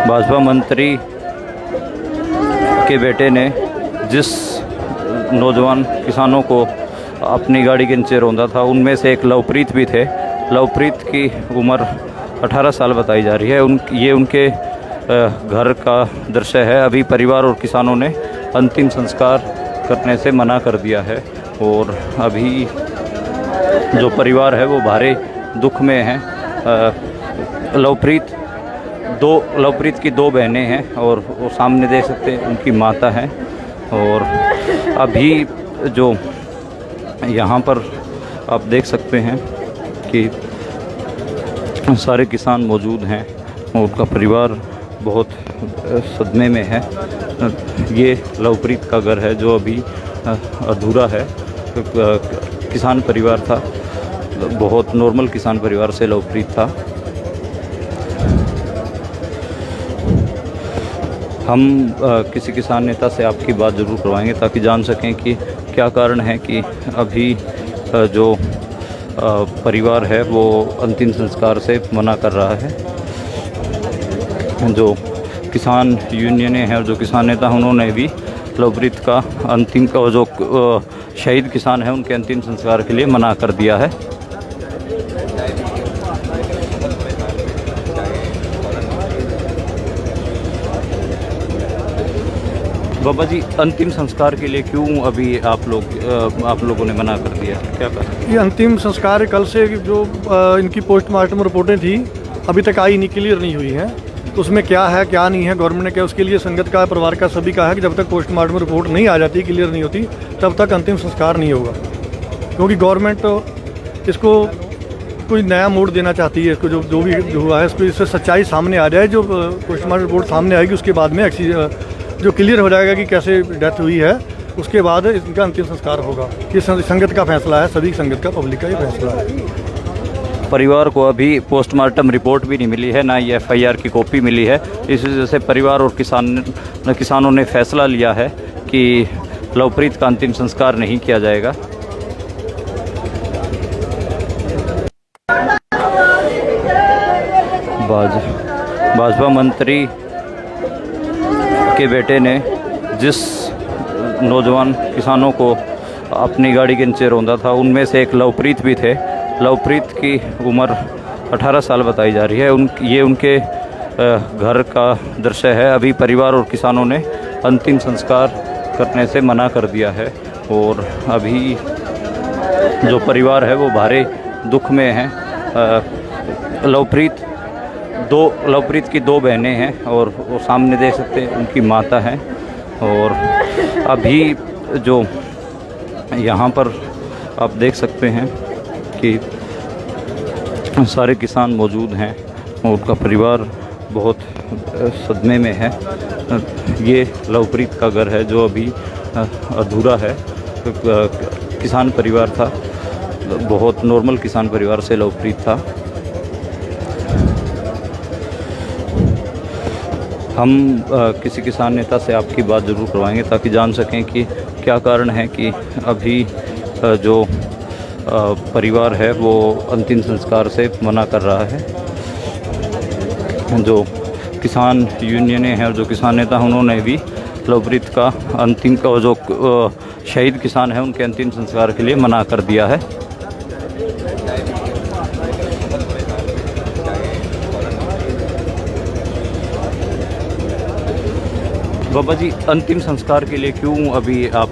भाजपा मंत्री के बेटे ने जिस नौजवान किसानों को अपनी गाड़ी के नीचे रौंदा था, उनमें से एक लवप्रीत भी थे। लवप्रीत की उम्र 18 साल बताई जा रही है। ये उनके घर का दृश्य है। अभी परिवार और किसानों ने अंतिम संस्कार करने से मना कर दिया है और अभी जो परिवार है वो भारी दुख में है। लवप्रीत की दो बहनें हैं और वो सामने देख सकते हैं उनकी माता है। और अभी जो यहाँ पर आप देख सकते हैं कि सारे किसान मौजूद हैं और उनका परिवार बहुत सदमे में है। ये लवप्रीत का घर है जो अभी अधूरा है। किसान परिवार था, बहुत नॉर्मल किसान परिवार से लवप्रीत था। हम किसी किसान नेता से आपकी बात ज़रूर करवाएंगे ताकि जान सकें कि क्या कारण है कि अभी जो परिवार है वो अंतिम संस्कार से मना कर रहा है। जो किसान यूनियनें हैं और जो किसान नेता हैं, उन्होंने भी लवप्रीत का अंतिम का जो शहीद किसान है उनके अंतिम संस्कार के लिए मना कर दिया है। बाबा जी, अंतिम संस्कार के लिए क्यों अभी आप लोगों ने मना कर दिया, क्या कहा? ये अंतिम संस्कार कल से जो इनकी पोस्टमार्टम रिपोर्टें थी अभी तक आई नहीं, क्लियर नहीं हुई हैं। तो उसमें क्या है क्या नहीं है, गवर्नमेंट ने क्या, उसके लिए संगत का, परिवार का, सभी का है कि जब तक पोस्टमार्टम रिपोर्ट नहीं आ जाती, क्लियर नहीं होती, तब तक अंतिम संस्कार नहीं होगा। क्योंकि गवर्नमेंट इसको कोई नया मोड़ देना चाहती है। इसको जो भी हुआ है इसको, इससे सच्चाई सामने आ जाए। जो पोस्टमार्टम रिपोर्ट सामने आएगी उसके बाद में जो क्लियर हो जाएगा कि कैसे डेथ हुई है, उसके बाद इनका अंतिम संस्कार होगा। ये संगत का फैसला है, सभी संगत का, पब्लिक का ये फैसला है। परिवार को अभी पोस्टमार्टम रिपोर्ट भी नहीं मिली है, ना ही FIR की कॉपी मिली है। इस वजह से परिवार और किसानों ने फैसला लिया है कि लवप्रीत का अंतिम संस्कार नहीं किया जाएगा। भाजपा मंत्री के बेटे ने जिस नौजवान किसानों को अपनी गाड़ी के नीचे रौंदा था, उनमें से एक लवप्रीत भी थे। लवप्रीत की उम्र 18 साल बताई जा रही है। ये उनके घर का दृश्य है। अभी परिवार और किसानों ने अंतिम संस्कार करने से मना कर दिया है और अभी जो परिवार है वो भारी दुख में है। लवप्रीत की दो बहनें हैं और वो सामने देख सकते हैं उनकी माता है। और अभी जो यहाँ पर आप देख सकते हैं कि सारे किसान मौजूद हैं और उनका परिवार बहुत सदमे में है। ये लवप्रीत का घर है जो अभी अधूरा है। किसान परिवार था, बहुत नॉर्मल किसान परिवार से लवप्रीत था। हम किसी किसान नेता से आपकी बात ज़रूर करवाएंगे ताकि जान सकें कि क्या कारण है कि अभी जो परिवार है वो अंतिम संस्कार से मना कर रहा है। जो किसान यूनियनें हैं और जो किसान नेता हैं, उन्होंने भी लवप्रीत का अंतिम का जो शहीद किसान है उनके अंतिम संस्कार के लिए मना कर दिया है। बाबा जी, अंतिम संस्कार के लिए क्यों अभी आप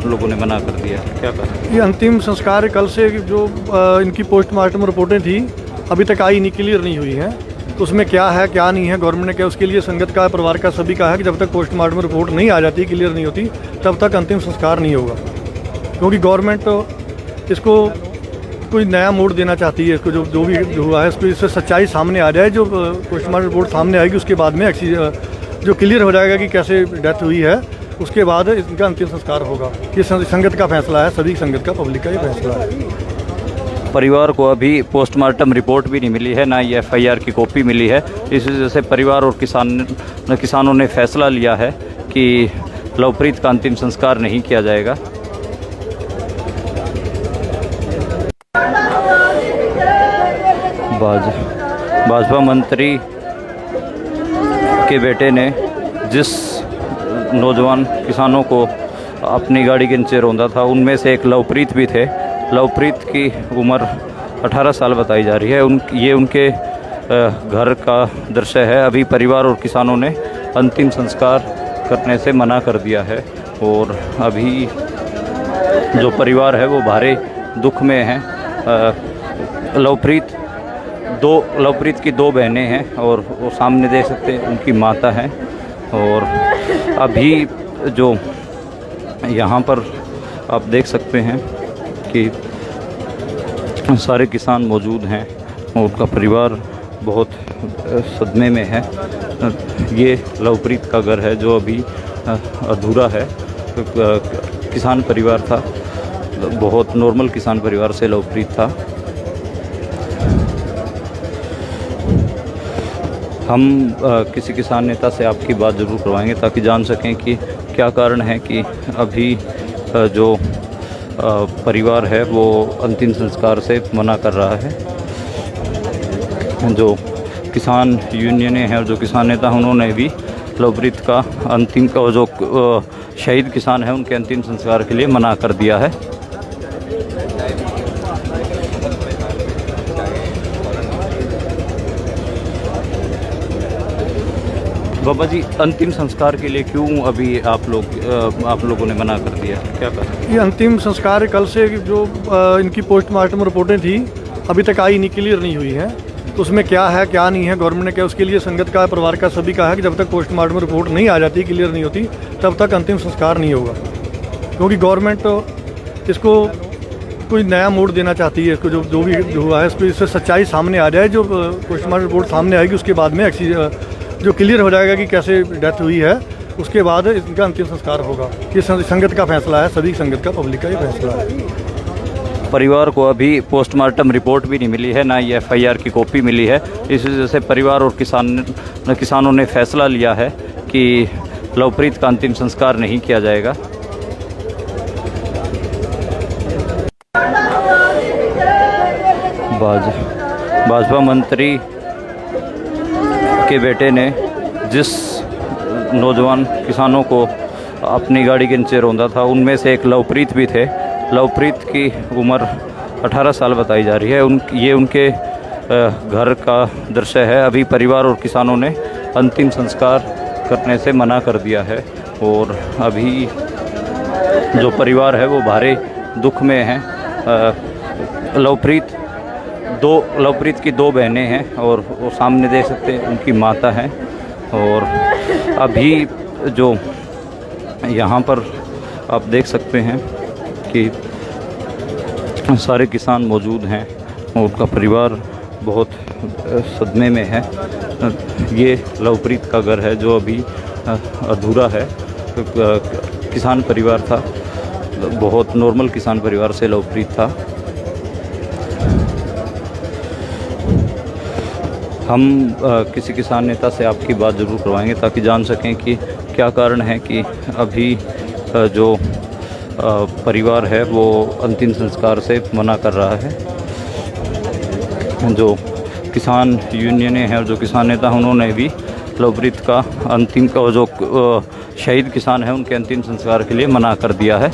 लोगों ने मना कर दिया, क्या कहा? ये अंतिम संस्कार कल से जो इनकी पोस्टमार्टम रिपोर्टें थी अभी तक आई नहीं, क्लियर नहीं हुई हैं। तो उसमें क्या है क्या नहीं है, गवर्नमेंट ने क्या, उसके लिए संगत का, परिवार का, सभी का है कि जब तक पोस्टमार्टम रिपोर्ट नहीं आ जाती, क्लियर नहीं होती, तब तक अंतिम संस्कार नहीं होगा। क्योंकि गवर्नमेंट इसको कोई नया मोड़ देना चाहती है। इसको जो भी हुआ है इसको, इससे सच्चाई सामने आ जाए। जो पोस्टमार्टम रिपोर्ट सामने आएगी उसके बाद में जो क्लियर हो जाएगा कि कैसे डेथ हुई है, उसके बाद इनका अंतिम संस्कार होगा। ये संगत का फैसला है, सभी संगत का, पब्लिक का ये फैसला है। परिवार को अभी पोस्टमार्टम रिपोर्ट भी नहीं मिली है, ना ही FIR की कॉपी मिली है। इस वजह से परिवार और किसानों ने फैसला लिया है कि लवप्रीत का अंतिम संस्कार नहीं किया जाएगा। भाजपा मंत्री के बेटे ने जिस नौजवान किसानों को अपनी गाड़ी के नीचे रौंदा था, उनमें से एक लवप्रीत भी थे। लवप्रीत की उम्र 18 साल बताई जा रही है। ये उनके घर का दृश्य है। अभी परिवार और किसानों ने अंतिम संस्कार करने से मना कर दिया है और अभी जो परिवार है वो भारी दुख में है। लवप्रीत की दो बहनें हैं और वो सामने देख सकते हैं उनकी माता है। और अभी जो यहाँ पर आप देख सकते हैं कि सारे किसान मौजूद हैं और उनका परिवार बहुत सदमे में है। ये लवप्रीत का घर है जो अभी अधूरा है। किसान परिवार था, बहुत नॉर्मल किसान परिवार से लवप्रीत था। हम किसी किसान नेता से आपकी बात ज़रूर करवाएंगे ताकि जान सकें कि क्या कारण है कि अभी जो परिवार है वो अंतिम संस्कार से मना कर रहा है। जो किसान यूनियनें हैं और जो किसान नेता हैं उन्होंने भी लवप्रीत का अंतिम का जो शहीद किसान है उनके अंतिम संस्कार के लिए मना कर दिया है। बाबा जी, अंतिम संस्कार के लिए क्यों अभी आप लोगों ने मना कर दिया, क्या कहा? ये अंतिम संस्कार कल से जो इनकी पोस्टमार्टम रिपोर्टें थी अभी तक आई नहीं, क्लियर नहीं हुई हैं। तो उसमें क्या है क्या नहीं है, गवर्नमेंट ने क्या उसके लिए संगत का, परिवार का, सभी का है कि जब तक पोस्टमार्टम रिपोर्ट नहीं आ जाती, क्लियर नहीं होती, तब तक अंतिम संस्कार नहीं होगा। क्योंकि गवर्नमेंट इसको कोई नया मोड़ देना चाहती है। इसको जो भी हुआ है इसको, इससे सच्चाई सामने आ जाए। जो पोस्टमार्टम रिपोर्ट सामने आएगी उसके बाद में जो क्लियर हो जाएगा कि कैसे डेथ हुई है, उसके बाद इनका अंतिम संस्कार होगा। ये संगत का फैसला है, सभी संगत का, पब्लिक का ये फैसला है। परिवार को अभी पोस्टमार्टम रिपोर्ट भी नहीं मिली है, ना ये FIR की कॉपी मिली है। इस वजह से परिवार और किसानों ने फैसला लिया है कि लवप्रीत का अंतिम संस्कार नहीं किया जाएगा। भाजपा मंत्री के बेटे ने जिस नौजवान किसानों को अपनी गाड़ी के नीचे रौंदा था, उनमें से एक लवप्रीत भी थे। लवप्रीत की उम्र 18 साल बताई जा रही है। ये उनके घर का दृश्य है। अभी परिवार और किसानों ने अंतिम संस्कार करने से मना कर दिया है और अभी जो परिवार है वो भारी दुख में है। लवप्रीत की दो बहनें हैं और वो सामने देख सकते हैं उनकी माता है। और अभी जो यहाँ पर आप देख सकते हैं कि सारे किसान मौजूद हैं और उनका परिवार बहुत सदमे में है। ये लवप्रीत का घर है जो अभी अधूरा है। किसान परिवार था, बहुत नॉर्मल किसान परिवार से लवप्रीत था। हम किसी किसान नेता से आपकी बात ज़रूर करवाएंगे ताकि जान सकें कि क्या कारण है कि अभी जो परिवार है वो अंतिम संस्कार से मना कर रहा है। जो किसान यूनियनें हैं और जो किसान नेता हैं उन्होंने भी लवप्रीत का अंतिम का जो शहीद किसान है उनके अंतिम संस्कार के लिए मना कर दिया है।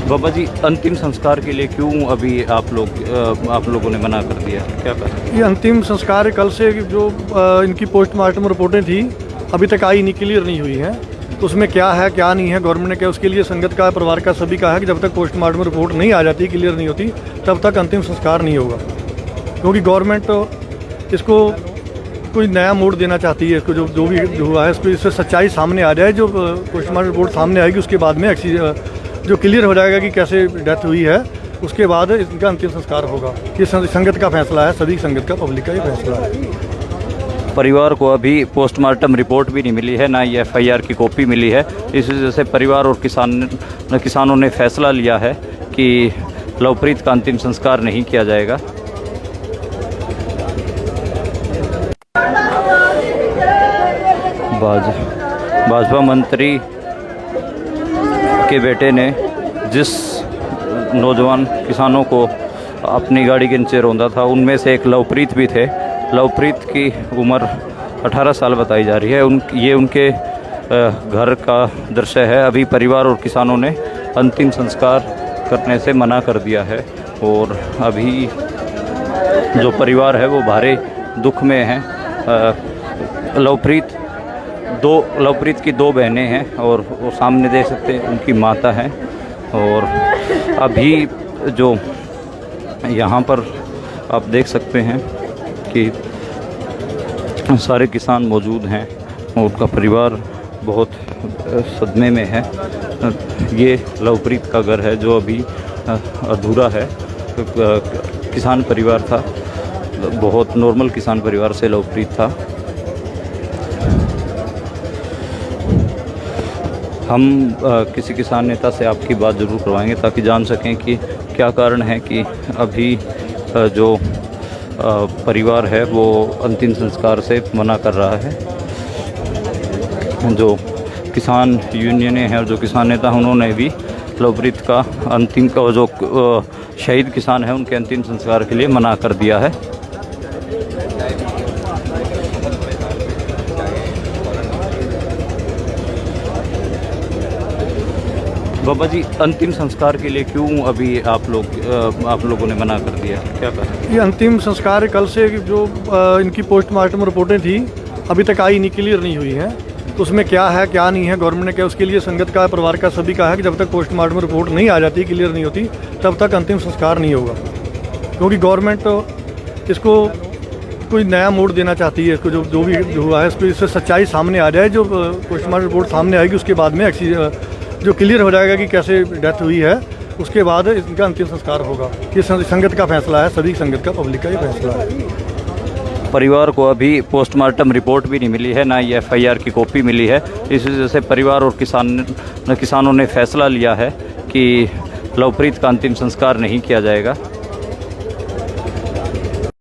बाबा जी, अंतिम संस्कार के लिए क्यों अभी आप लोगों ने मना कर दिया, क्या कहा? ये अंतिम संस्कार कल से जो इनकी पोस्टमार्टम रिपोर्टें थी अभी तक आई नहीं, क्लियर नहीं हुई हैं। तो उसमें क्या है क्या नहीं है, गवर्नमेंट ने क्या उसके लिए संगत का, परिवार का, सभी का है कि जब तक पोस्टमार्टम रिपोर्ट नहीं आ जाती, क्लियर नहीं होती, तब तक अंतिम संस्कार नहीं होगा। क्योंकि गवर्नमेंट इसको कोई नया मोड़ देना चाहती है। इसको जो भी हुआ है इसको, इससे सच्चाई सामने आ जाए। जो पोस्टमार्टम रिपोर्ट सामने आएगी उसके बाद में जो क्लियर हो जाएगा कि कैसे डेथ हुई है, उसके बाद इनका अंतिम संस्कार होगा। ये संगत का फैसला है, सभी संगत का, पब्लिक का ये फैसला है। परिवार को अभी पोस्टमार्टम रिपोर्ट भी नहीं मिली है, ना ये FIR की कॉपी मिली है। इस वजह से परिवार और किसानों ने फैसला लिया है कि लवप्रीत का अंतिम संस्कार नहीं किया जाएगा। भाजपा मंत्री के बेटे ने जिस नौजवान किसानों को अपनी गाड़ी के नीचे रौंदा था, उनमें से एक लवप्रीत भी थे। लवप्रीत की उम्र 18 साल बताई जा रही है। ये उनके घर का दृश्य है। अभी परिवार और किसानों ने अंतिम संस्कार करने से मना कर दिया है और अभी जो परिवार है वो भारी दुख में है। लवप्रीत की दो बहनें हैं और वो सामने देख सकते हैं उनकी माता है। और अभी जो यहाँ पर आप देख सकते हैं कि सारे किसान मौजूद हैं और उनका परिवार बहुत सदमे में है। ये लवप्रीत का घर है जो अभी अधूरा है। किसान परिवार था, बहुत नॉर्मल किसान परिवार से लवप्रीत था। हम किसी किसान नेता से आपकी बात ज़रूर करवाएंगे ताकि जान सकें कि क्या कारण है कि अभी जो परिवार है वो अंतिम संस्कार से मना कर रहा है। जो किसान यूनियनें हैं और जो किसान नेता हैं उन्होंने भी लवप्रीत का अंतिम का जो शहीद किसान है उनके अंतिम संस्कार के लिए मना कर दिया है। बाबा जी, अंतिम संस्कार के लिए क्यों अभी आप लोगों ने मना कर दिया, क्या कहा? ये अंतिम संस्कार कल से जो इनकी पोस्टमार्टम रिपोर्टें थी अभी तक आई नहीं, क्लियर नहीं हुई हैं। तो उसमें क्या है क्या नहीं है, गवर्नमेंट ने क्या उसके लिए संगत का, परिवार का, सभी का है कि जब तक पोस्टमार्टम रिपोर्ट नहीं आ जाती, क्लियर नहीं होती, तब तक अंतिम संस्कार नहीं होगा। क्योंकि गवर्नमेंट इसको कोई नया मोड़ देना चाहती है। इसको जो भी हुआ है इसको, इससे सच्चाई सामने आ जाए। जो पोस्टमार्टम रिपोर्ट सामने आएगी उसके बाद में जो क्लियर हो जाएगा कि कैसे डेथ हुई है, उसके बाद इनका अंतिम संस्कार होगा। ये संगत का फैसला है, सभी संगत का, पब्लिक का ये फैसला है। परिवार को अभी पोस्टमार्टम रिपोर्ट भी नहीं मिली है, ना ही FIR की कॉपी मिली है। इस वजह से परिवार और किसानों ने फैसला लिया है कि लवप्रीत का अंतिम संस्कार नहीं किया जाएगा।